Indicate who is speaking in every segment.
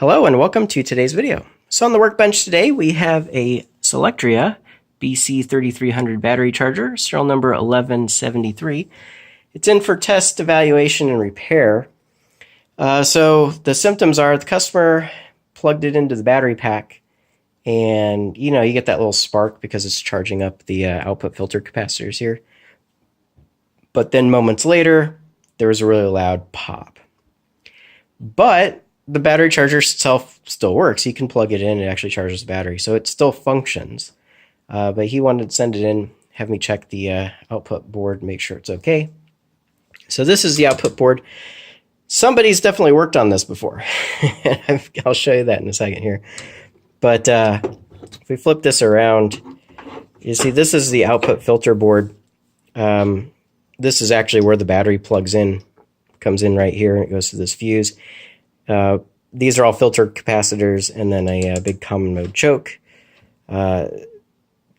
Speaker 1: Hello and welcome to today's video. So on the workbench today we have a Solectria BC3300 battery charger, serial number 1173. It's in for test, evaluation, and repair. So the symptoms are the customer plugged it into the battery pack and you get that little spark because it's charging up the output filter capacitors here. But then moments later there was a really loud pop. But the battery charger itself still works. You can plug it in, it actually charges the battery, so it still functions. But he wanted to send it in, have me check the output board, make sure it's okay. So this is the output board. Somebody's definitely worked on this before. I'll show you that in a second here. But if we flip this around, you see this is the output filter board. This is actually where the battery plugs in, comes in right here, and it goes to this fuse. These are all filter capacitors and then a big common mode choke.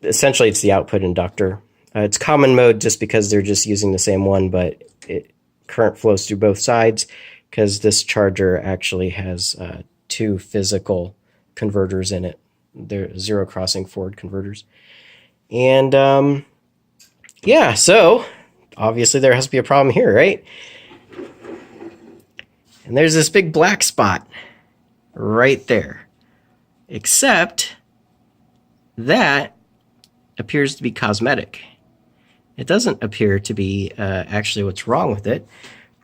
Speaker 1: Essentially, it's the output inductor. It's common mode just because they're just using the same one, but current flows through both sides because this charger actually has two physical converters in it. They're zero crossing forward converters. And yeah, so obviously there has to be a problem here, right? And there's this big black spot right there. Except that appears to be cosmetic. It doesn't appear to be actually what's wrong with it.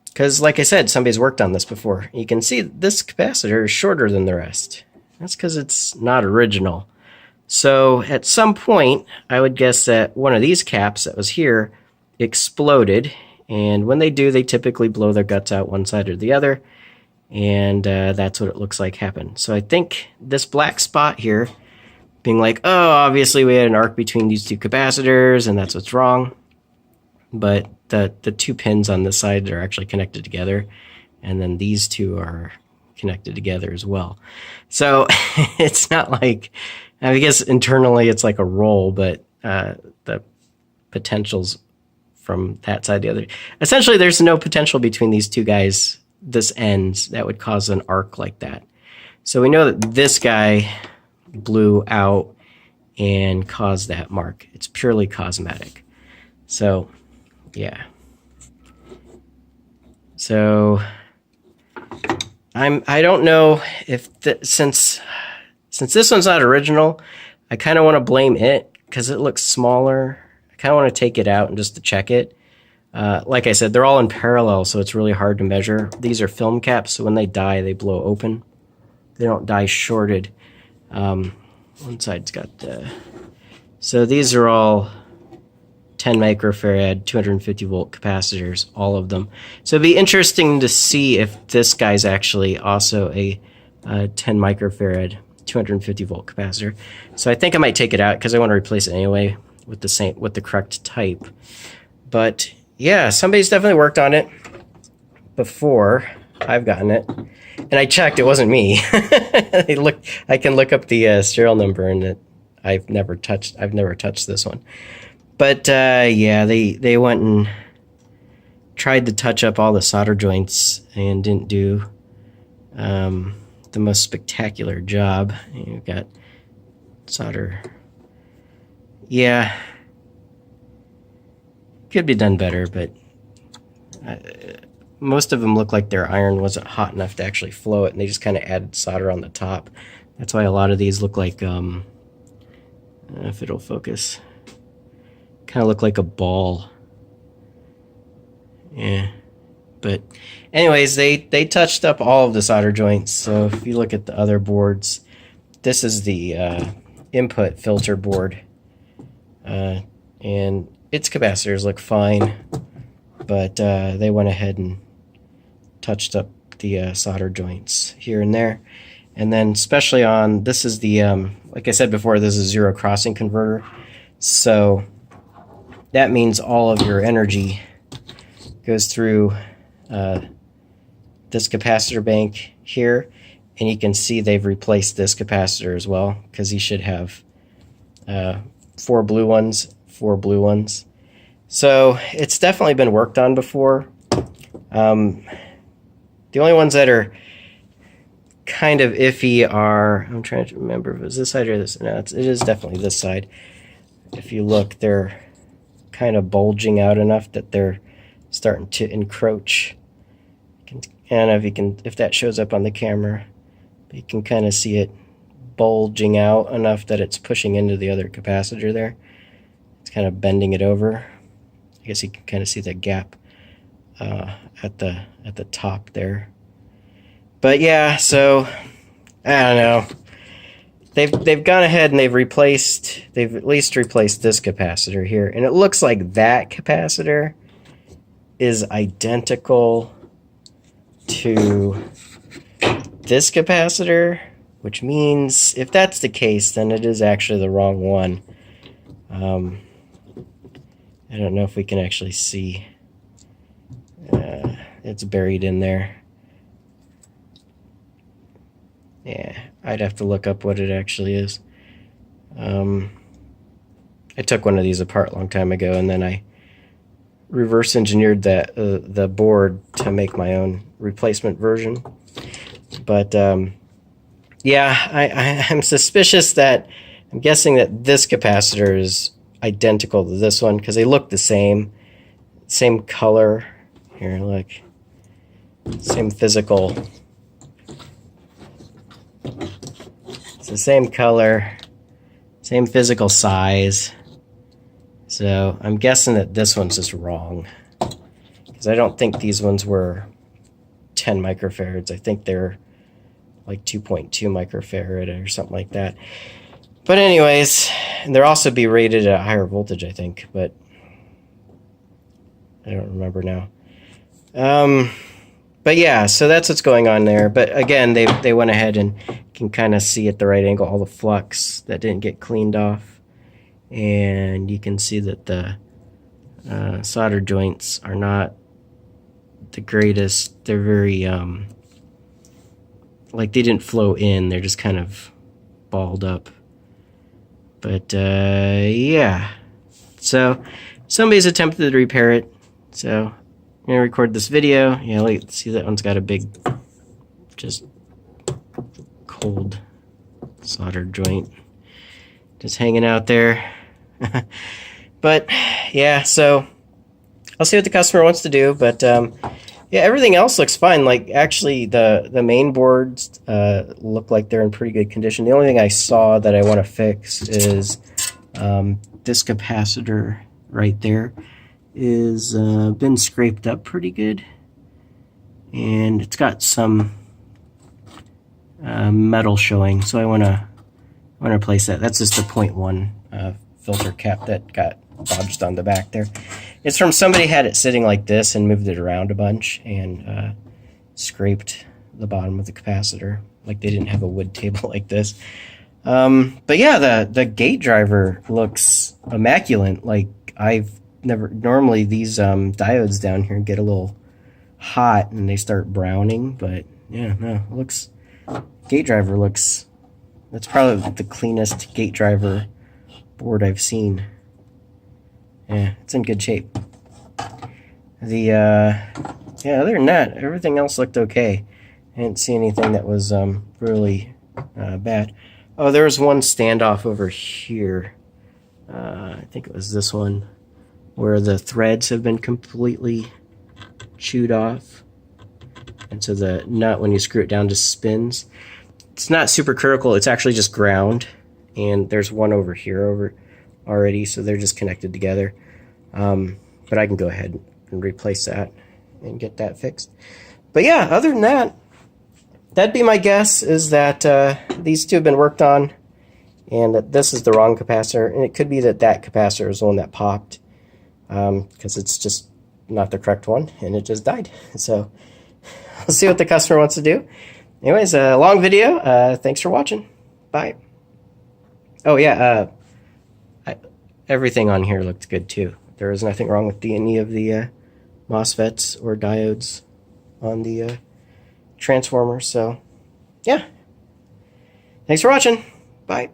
Speaker 1: Because like I said, somebody's worked on this before. You can see this capacitor is shorter than the rest. That's because it's not original. So at some point, I would guess that one of these caps that was here exploded. And when they do, they typically blow their guts out one side or the other. And that's what it looks like happened. So I think this black spot here, being like, oh, obviously we had an arc between these two capacitors, and that's what's wrong. But the two pins on this side are actually connected together. And then these two are connected together as well. So it's not like, I guess internally it's like a roll, but the potentials from that side to the other. Essentially, there's no potential between these two guys, this ends, that would cause an arc like that. So we know that this guy blew out and caused that mark. It's purely cosmetic. So, yeah. So I don't know if since this one's not original, I kind of want to blame it because it looks smaller. I kind of want to take it out and just to check it. Like I said, they're all in parallel, so it's really hard to measure. These are film caps, so when they die, they blow open. They don't die shorted. One side's got the... So these are all 10 microfarad, 250 volt capacitors, all of them. So it'd be interesting to see if this guy's actually also a 10 microfarad, 250 volt capacitor. So I think I might take it out because I want to replace it anyway with the correct type. But yeah, somebody's definitely worked on it before I've gotten it. And I checked, it wasn't me. I can look up the serial number, and I've never touched this one. But yeah, they went and tried to touch up all the solder joints and didn't do the most spectacular job. You've got solder. Yeah. Could be done better, but most of them look like their iron wasn't hot enough to actually flow it, and they just kind of added solder on the top. That's why a lot of these look like, if it'll focus, kind of look like a ball. Yeah. But anyways, they touched up all of the solder joints. So if you look at the other boards, this is the input filter board. And its capacitors look fine, but they went ahead and touched up the solder joints here and there. And then especially on, this is the, like I said before, this is a zero crossing converter. So that means all of your energy goes through this capacitor bank here. And you can see they've replaced this capacitor as well, because you should have 4 blue ones. So it's definitely been worked on before. The only ones that are kind of iffy are, I'm trying to remember if it was this side or this. No, it is definitely this side. If you look, they're kind of bulging out enough that they're starting to encroach. And if that shows up on the camera, you can kind of see it bulging out enough that it's pushing into the other capacitor there. It's kind of bending it over. I guess you can kind of see the gap at the top there. But yeah, so I don't know. They've gone ahead and they've at least replaced this capacitor here, and it looks like that capacitor is identical to this capacitor, which means if that's the case, then it is actually the wrong one. I don't know if we can actually see. It's buried in there. Yeah, I'd have to look up what it actually is. I took one of these apart a long time ago, and then I reverse engineered the board to make my own replacement version. But yeah, I'm suspicious that, I'm guessing that this capacitor is identical to this one because they look the same color. Here, look, same physical. It's the same color, same physical size. So I'm guessing that this one's just wrong, because I don't think these ones were 10 microfarads. I think they're like 2.2 microfarad or something like that. But anyways, and they'll also be rated at a higher voltage, I think, but I don't remember now. But yeah, so that's what's going on there. But again, they went ahead and can kind of see at the right angle all the flux that didn't get cleaned off. And you can see that the solder joints are not the greatest. They're very, like they didn't flow in. They're just kind of balled up. But yeah, so somebody's attempted to repair it. So I'm going to record this video. Yeah, let's see, that one's got a big, just cold solder joint just hanging out there. But yeah, so I'll see what the customer wants to do. But yeah, everything else looks fine. Like actually the main boards look like they're in pretty good condition. The only thing I saw that I want to fix is this capacitor right there is been scraped up pretty good, and it's got some metal showing, so I want to replace that. That's just a 0.1 filter cap that got bodged on the back there. It's from somebody had it sitting like this and moved it around a bunch and scraped the bottom of the capacitor, like they didn't have a wood table like this. But yeah, the gate driver looks immaculate. Like I've never, normally these diodes down here get a little hot and they start browning, but yeah, no, it looks, gate driver looks, that's probably the cleanest gate driver board I've seen. Yeah, it's in good shape. Yeah, other than that, everything else looked okay. I didn't see anything that was really bad. Oh, there was one standoff over here. I think it was this one, where the threads have been completely chewed off. And so the nut, when you screw it down, just spins. It's not super critical, it's actually just ground. And there's one over here already, so they're just connected together. But I can go ahead and replace that and get that fixed. But yeah, other than that, that'd be my guess, is that these two have been worked on and that this is the wrong capacitor. And it could be that that capacitor is the one that popped, because it's just not the correct one and it just died. So we'll see what the customer wants to do. Anyways, a long video. Thanks for watching. Bye. Oh yeah, everything on here looked good too. There was nothing wrong with any of the MOSFETs or diodes on the transformer. So yeah, thanks for watching. Bye.